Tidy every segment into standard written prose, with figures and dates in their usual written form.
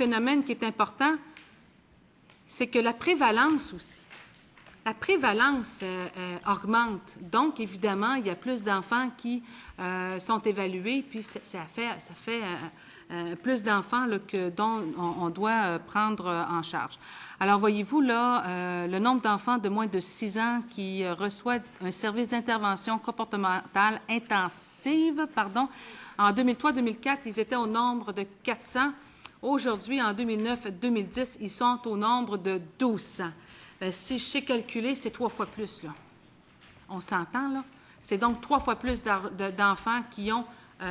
phénomène qui est important, c'est que la prévalence aussi. La prévalence augmente. Donc, évidemment, il y a plus d'enfants qui sont évalués, puis ça fait plus d'enfants dont on doit prendre en charge. Alors, voyez-vous, là, le nombre d'enfants de moins de 6 ans qui reçoivent un service d'intervention comportementale intensive, en 2003-2004, ils étaient au nombre de 400. Aujourd'hui, en 2009-2010, ils sont au nombre de 1200. Si je sais calculer, c'est 3 fois plus, là. On s'entend, là? C'est donc 3 fois plus d'enfants qui ont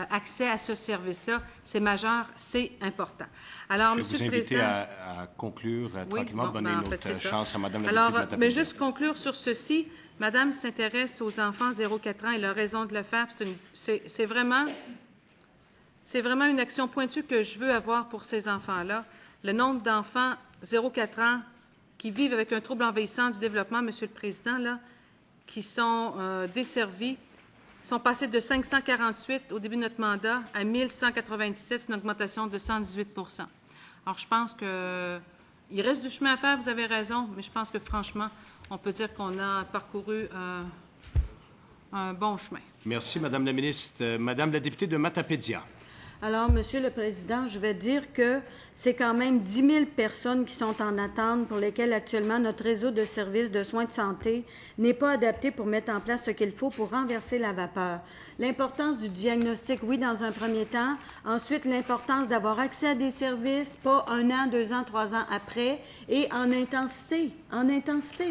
accès à ce service-là. C'est majeur, c'est important. Alors, M. le Président... à conclure tranquillement, donner une autre chance à Mme la députée de Matapédia. Mais juste conclure sur ceci. Madame s'intéresse aux enfants 0-4 ans. Elle a raison de le faire. C'est vraiment une action pointue que je veux avoir pour ces enfants-là. Le nombre d'enfants 0-4 ans qui vivent avec un trouble envahissant du développement, Monsieur le Président, là, qui sont desservis, sont passés de 548 au début de notre mandat à 1197, c'est une augmentation de 118 %. Alors, je pense qu'il reste du chemin à faire, vous avez raison, mais je pense que, franchement, on peut dire qu'on a parcouru un bon chemin. Merci, Madame la ministre. Madame la députée de Matapédia. Alors, Monsieur le Président, je vais dire que c'est quand même 10 000 personnes qui sont en attente pour lesquelles actuellement notre réseau de services de soins de santé n'est pas adapté pour mettre en place ce qu'il faut pour renverser la vapeur. L'importance du diagnostic, oui, dans un premier temps. Ensuite, l'importance d'avoir accès à des services, pas 1 an, 2 ans, 3 ans après, et en intensité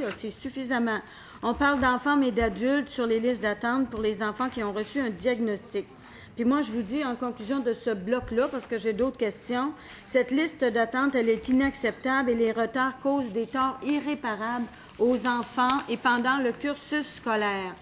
aussi, suffisamment. On parle d'enfants mais d'adultes sur les listes d'attente pour les enfants qui ont reçu un diagnostic. Puis moi, je vous dis, en conclusion de ce bloc-là, parce que j'ai d'autres questions, cette liste d'attente, elle est inacceptable et les retards causent des torts irréparables aux enfants et pendant le cursus scolaire.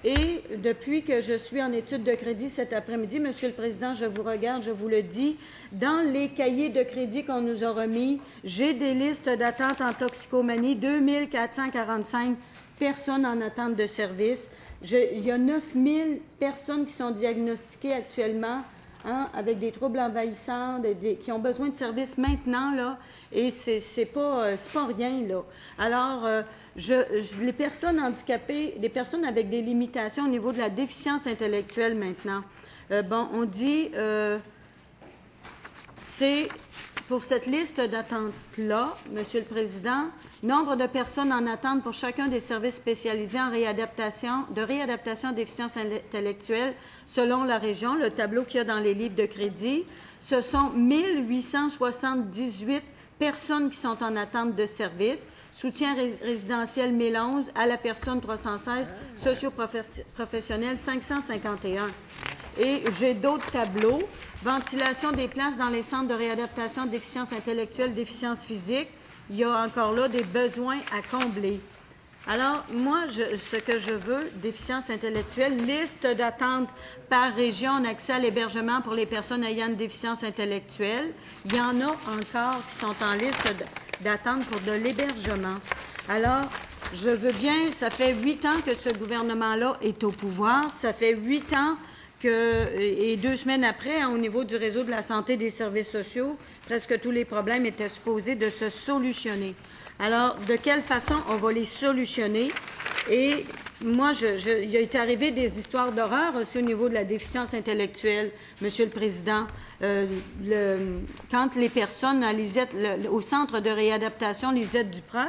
Et depuis que je suis en études de crédit cet après-midi, Monsieur le Président, je vous regarde, je vous le dis, dans les cahiers de crédit qu'on nous a remis, j'ai des listes d'attente en toxicomanie, 2445 personnes en attente de service. Il y a 9000 personnes qui sont diagnostiquées actuellement avec des troubles envahissants, qui ont besoin de services maintenant, là, et c'est pas rien, là. Alors, les personnes handicapées, les personnes avec des limitations au niveau de la déficience intellectuelle maintenant, on dit, c'est... Pour cette liste d'attente-là, Monsieur le Président, nombre de personnes en attente pour chacun des services spécialisés en réadaptation déficience intellectuelle selon la région, le tableau qu'il y a dans les livres de crédit, ce sont 1878 personnes qui sont en attente de services. Soutien résidentiel 1011, à la personne 316, socio-professionnel 551. Et j'ai d'autres tableaux. Ventilation des places dans les centres de réadaptation de déficience intellectuelle, déficience physique. Il y a encore là des besoins à combler. Alors, moi, ce que je veux, déficience intellectuelle, liste d'attente par région en accès à l'hébergement pour les personnes ayant une déficience intellectuelle. Il y en a encore qui sont en liste d'attente pour de l'hébergement. Alors, je veux bien, ça fait 8 ans que ce gouvernement-là est au pouvoir. Ça fait 8 ans et 2 semaines après, au niveau du réseau de la santé et des services sociaux, presque tous les problèmes étaient supposés de se solutionner. Alors, de quelle façon on va les solutionner? Et moi, il a été arrivé des histoires d'horreur aussi au niveau de la déficience intellectuelle, Monsieur le Président. Quand les personnes à Lisette, au centre de réadaptation Lisette Duprat,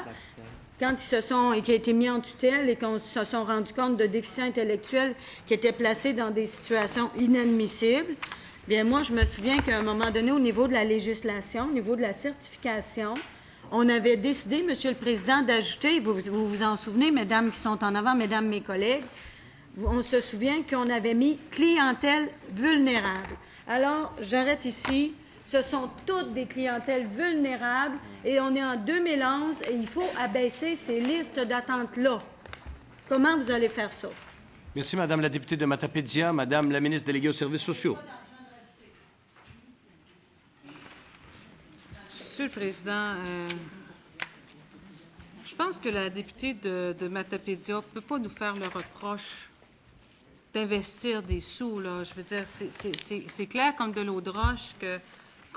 quand qui a été mis en tutelle et qu'on se sont rendus compte de déficients intellectuels qui étaient placés dans des situations inadmissibles, bien moi, je me souviens qu'à un moment donné, au niveau de la législation, au niveau de la certification, on avait décidé, Monsieur le Président, d'ajouter, vous vous en souvenez, mesdames qui sont en avant, mesdames mes collègues, on se souvient qu'on avait mis clientèle vulnérable. Alors, j'arrête ici. Ce sont toutes des clientèles vulnérables et on est en 2011 et il faut abaisser ces listes d'attente-là. Comment vous allez faire ça? Merci, Madame la députée de Matapédia. Madame la ministre déléguée aux services sociaux. Monsieur le Président, je pense que la députée de Matapédia ne peut pas nous faire le reproche d'investir des sous, là. Je veux dire, c'est clair comme de l'eau de roche que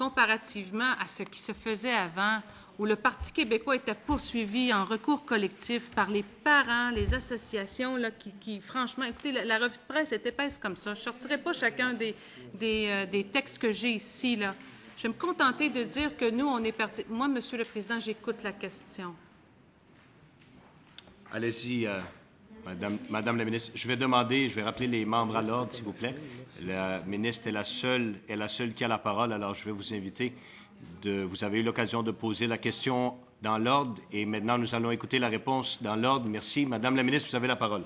comparativement à ce qui se faisait avant, où le Parti québécois était poursuivi en recours collectif par les parents, les associations, là, qui franchement, écoutez, la revue de presse est épaisse comme ça. Je ne sortirai pas chacun des textes que j'ai ici, là. Je vais me contenter de dire que nous, on est parti. Moi, Monsieur le Président, j'écoute la question. Allez-y, Madame la ministre. Je vais rappeler les membres à l'ordre, s'il vous plaît. La ministre est la seule qui a la parole, alors je vais vous inviter. Vous avez eu l'occasion de poser la question dans l'ordre et maintenant nous allons écouter la réponse dans l'ordre. Merci. Madame la ministre, vous avez la parole.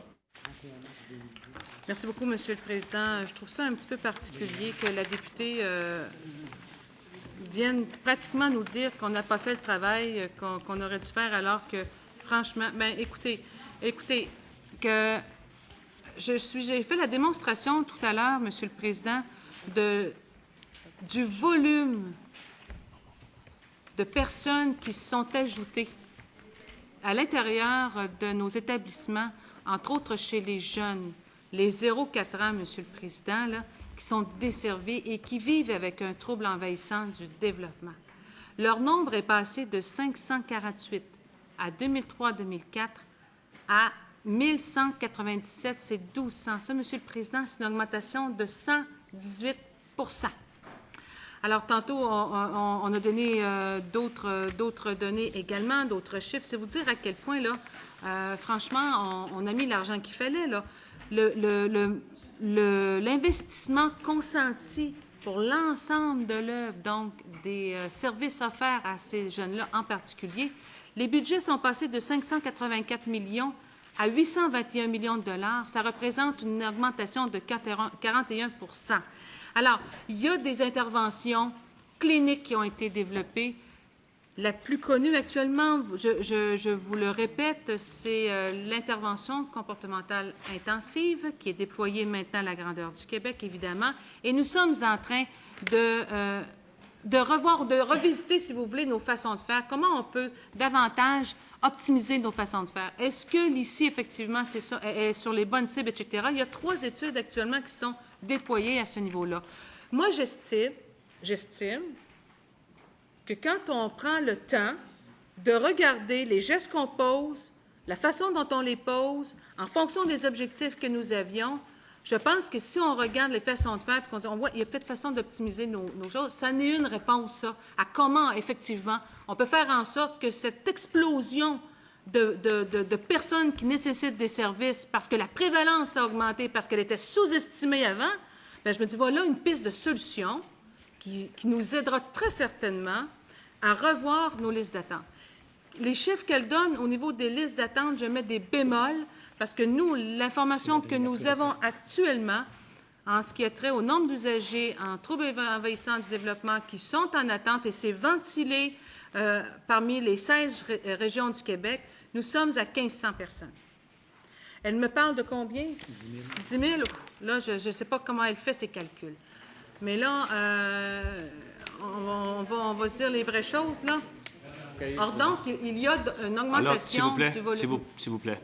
Merci beaucoup, Monsieur le Président. Je trouve ça un petit peu particulier que la députée vienne pratiquement nous dire qu'on n'a pas fait le travail qu'on aurait dû faire, alors que, franchement, bien, écoutez, que j'ai fait la démonstration tout à l'heure, Monsieur le Président, du volume de personnes qui se sont ajoutées à l'intérieur de nos établissements, entre autres chez les jeunes, les 0-4 ans, Monsieur le Président, là, qui sont desservis et qui vivent avec un trouble envahissant du développement. Leur nombre est passé de 548 à 2003-2004 à 1197, c'est 1200. Ça, Monsieur le Président, c'est une augmentation de 118 %. Alors, tantôt, on a donné d'autres données également, d'autres chiffres. C'est vous dire à quel point, là, franchement, on a mis l'argent qu'il fallait, là. L'investissement consenti pour l'ensemble de l'œuvre, donc des services offerts à ces jeunes-là en particulier, les budgets sont passés de 584 millions à 821 millions de dollars. Ça représente une augmentation de 41 %. Alors, il y a des interventions cliniques qui ont été développées. La plus connue actuellement, je vous le répète, c'est l'intervention comportementale intensive qui est déployée maintenant à la grandeur du Québec, évidemment. Et nous sommes en train de revisiter, si vous voulez, nos façons de faire. Comment on peut davantage optimiser nos façons de faire? Est-ce que l'ICI, effectivement, est sur les bonnes cibles, etc.? Il y a 3 études actuellement qui sont déployées à ce niveau-là. Moi, j'estime que quand on prend le temps de regarder les gestes qu'on pose, la façon dont on les pose, en fonction des objectifs que nous avions, je pense que si on regarde les façons de faire et qu'on dit, on voit, il y a peut-être façon d'optimiser nos choses, ça n'est une réponse, ça, à comment, effectivement, on peut faire en sorte que cette explosion de personnes qui nécessitent des services parce que la prévalence a augmenté, parce qu'elle était sous-estimée avant, bien, je me dis, voilà une piste de solution qui nous aidera très certainement à revoir nos listes d'attente. Les chiffres qu'elle donne au niveau des listes d'attente, je mets des bémols parce que nous, l'information que nous avons actuellement en ce qui a trait au nombre d'usagers en troubles envahissants du développement qui sont en attente, et c'est ventilé parmi les 16 régions du Québec, nous sommes à 1500 personnes. Elle me parle de combien? 10 000? Là, je ne sais pas comment elle fait ses calculs. Mais là, on va se dire les vraies choses, là. Or, donc, il y a une augmentation du volume. S'il vous plaît,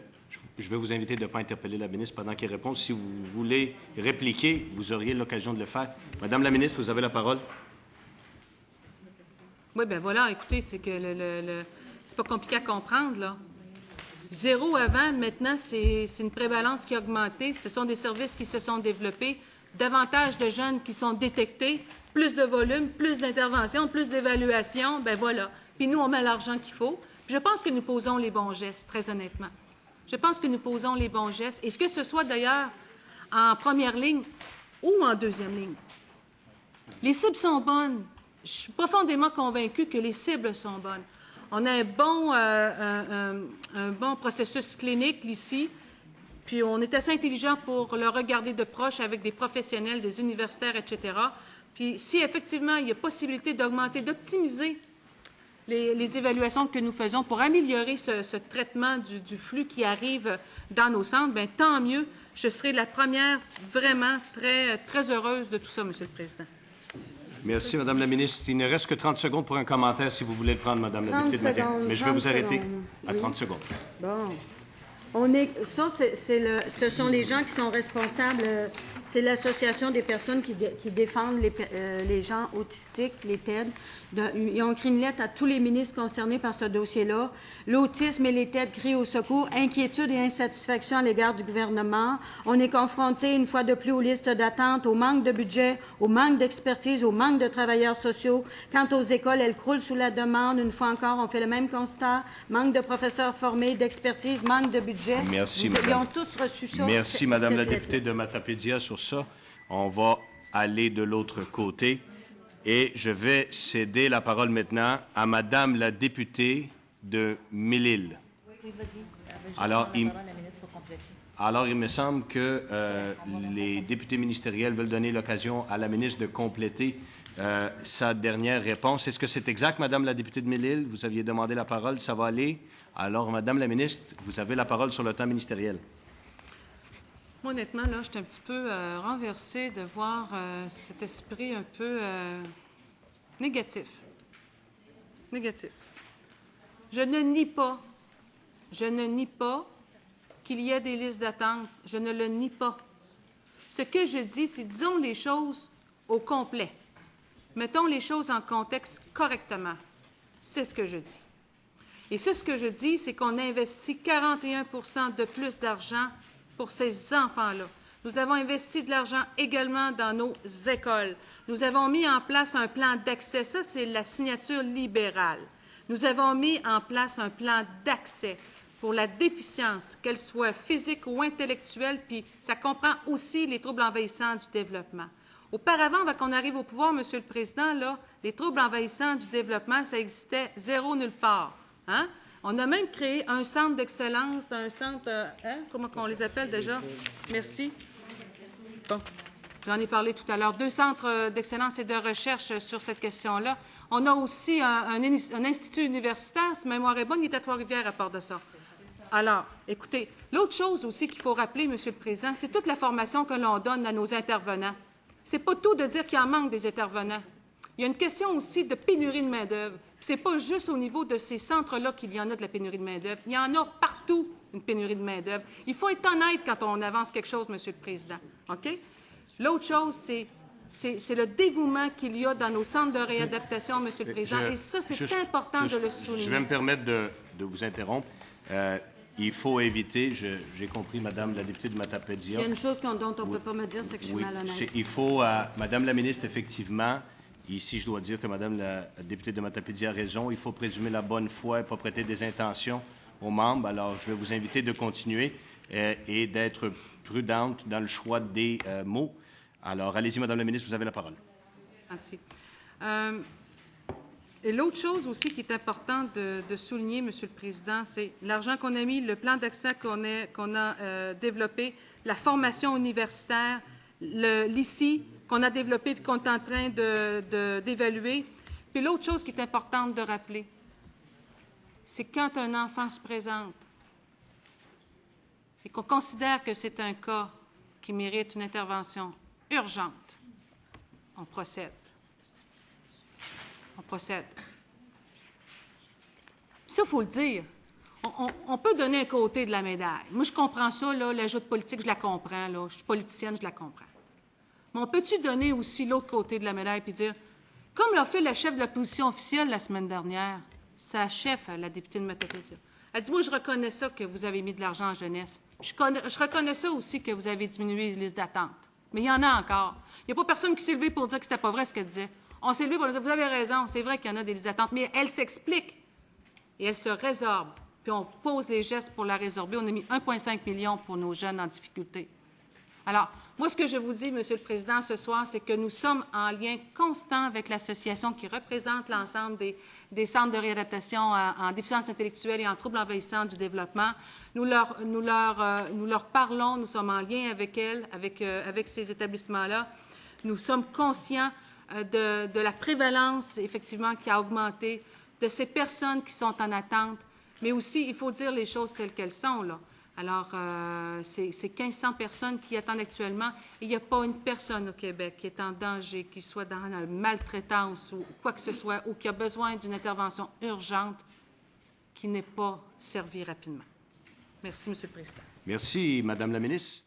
je vais vous inviter de ne pas interpeller la ministre pendant qu'elle répond. Si vous voulez répliquer, vous auriez l'occasion de le faire. Madame la ministre, vous avez la parole. Oui, bien voilà, écoutez, c'est que c'est pas compliqué à comprendre, là. 0 avant, maintenant, c'est une prévalence qui a augmenté. Ce sont des services qui se sont développés, davantage de jeunes qui sont détectés, plus de volume, plus d'intervention, plus d'évaluation, ben voilà. Puis nous, on met l'argent qu'il faut. Puis je pense que nous posons les bons gestes, très honnêtement. Je pense que nous posons les bons gestes. Est-ce que ce soit d'ailleurs en première ligne ou en deuxième ligne? Les cibles sont bonnes. Je suis profondément convaincue que les cibles sont bonnes. On a un bon processus clinique ici, puis on est assez intelligent pour le regarder de proche avec des professionnels, des universitaires, etc. Puis si effectivement il y a possibilité d'augmenter, d'optimiser les évaluations que nous faisons pour améliorer ce traitement du flux qui arrive dans nos centres, bien, tant mieux. Je serai la première vraiment très, très heureuse de tout ça, Monsieur le Président. Merci, Madame la ministre. Il ne reste que 30 secondes pour un commentaire, si vous voulez le prendre, Madame la députée de Matane. Mais je vais vous arrêter à 30 secondes. Bon. Ce sont les gens qui sont responsables C'est l'Association des personnes qui défendent les gens autistiques, les TED. Ils ont écrit une lettre à tous les ministres concernés par ce dossier-là. L'autisme et les TED crient au secours, inquiétude et insatisfaction à l'égard du gouvernement. On est confronté une fois de plus aux listes d'attente, au manque de budget, au manque d'expertise, au manque de travailleurs sociaux. Quant aux écoles, elles croulent sous la demande. Une fois encore, on fait le même constat. Manque de professeurs formés, d'expertise, manque de budget. Merci, Nous madame. avions tous reçu ça. Merci, Madame la cette députée lettre-là. de Matapédia, sur ça. On va aller de l'autre côté. Et je vais céder la parole maintenant à Madame la députée de Mille-Îles. Oui, vas-y. Alors, il me semble que les députés ministériels veulent donner l'occasion à la ministre de compléter sa dernière réponse. Est-ce que c'est exact, Madame la députée de Mille-Îles? Vous aviez demandé la parole. Ça va aller. Alors, Madame la ministre, vous avez la parole sur le temps ministériel. Moi, honnêtement, là, je suis un petit peu renversée de voir cet esprit un peu négatif. Négatif. Je ne nie pas qu'il y ait des listes d'attente. Je ne le nie pas. Ce que je dis, c'est disons les choses au complet. Mettons les choses en contexte correctement. C'est ce que je dis. Et ce que je dis, c'est qu'on a investi 41 de plus d'argent pour ces enfants-là. Nous avons investi de l'argent également dans nos écoles. Nous avons mis en place un plan d'accès. Ça, c'est la signature libérale. Nous avons mis en place un plan d'accès pour la déficience, qu'elle soit physique ou intellectuelle, puis ça comprend aussi les troubles envahissants du développement. Auparavant, avant qu'on arrive au pouvoir, Monsieur le Président, là, les troubles envahissants du développement, ça existait zéro nulle part. Hein? On a même créé un centre d'excellence, un centre, comment on les appelle déjà? Merci. Bon, j'en ai parlé tout à l'heure. 2 centres d'excellence et de recherche sur cette question-là. On a aussi un institut universitaire, si ma mémoire est bonne, il est à Trois-Rivières à part de ça. Alors, écoutez, l'autre chose aussi qu'il faut rappeler, Monsieur le Président, c'est toute la formation que l'on donne à nos intervenants. C'est pas tout de dire qu'il en manque des intervenants. Il y a une question aussi de pénurie de main-d'œuvre. Ce n'est pas juste au niveau de ces centres-là qu'il y en a de la pénurie de main-d'œuvre. Il y en a partout, une pénurie de main-d'œuvre. Il faut être honnête quand on avance quelque chose, Monsieur le Président. OK? L'autre chose, c'est le dévouement qu'il y a dans nos centres de réadaptation, Monsieur le Président. Et ça, c'est important de le souligner. Je vais me permettre de vous interrompre. Il faut éviter, j'ai compris, Madame la députée de Matapédia. Il y a une chose dont on ne peut pas me dire, c'est que je suis malhonnête. Il faut, Madame la ministre, effectivement, ici, je dois dire que Madame la députée de Matapédia a raison. Il faut présumer la bonne foi et pas prêter des intentions aux membres. Alors, je vais vous inviter de continuer et d'être prudente dans le choix des mots. Alors, allez-y, Madame la ministre, vous avez la parole. Merci. Et l'autre chose aussi qui est important de souligner, Monsieur le Président, c'est l'argent qu'on a mis, le plan d'accès qu'on a développé, la formation universitaire, l'ICI qu'on a développé et qu'on est en train d'évaluer. Puis l'autre chose qui est importante de rappeler, c'est quand un enfant se présente et qu'on considère que c'est un cas qui mérite une intervention urgente, on procède. On procède. Ça, il faut le dire. On peut donner un côté de la médaille. Moi, je comprends ça, là, la joute politique, je la comprends. Là. Je suis politicienne, je la comprends. Mais on peut-tu donner aussi l'autre côté de la médaille puis dire, comme l'a fait la chef de l'opposition officielle la semaine dernière, sa chef, la députée de Matapédia, elle dit, moi, je reconnais ça que vous avez mis de l'argent en jeunesse. Je reconnais ça aussi que vous avez diminué les listes d'attente. Mais il y en a encore. Il n'y a pas personne qui s'est levé pour dire que c'était pas vrai ce qu'elle disait. On s'est levé pour dire, vous avez raison, c'est vrai qu'il y en a des listes d'attente, mais elle s'explique et elle se résorbe. Puis on pose les gestes pour la résorber. On a mis 1,5 million pour nos jeunes en difficulté. Alors, moi, ce que je vous dis, Monsieur le Président, ce soir, c'est que nous sommes en lien constant avec l'association qui représente l'ensemble des centres de réadaptation en déficience intellectuelle et en troubles envahissants du développement. Nous leur parlons, nous sommes en lien avec elles, avec ces établissements-là. Nous sommes conscients de la prévalence, effectivement, qui a augmenté, de ces personnes qui sont en attente, mais aussi, il faut dire les choses telles qu'elles sont, là. Alors, c'est 1500 personnes qui attendent actuellement et il n'y a pas une personne au Québec qui est en danger, qui soit dans la maltraitance ou quoi que ce soit, ou qui a besoin d'une intervention urgente qui n'est pas servie rapidement. Merci, Monsieur le Président. Merci, Madame la ministre.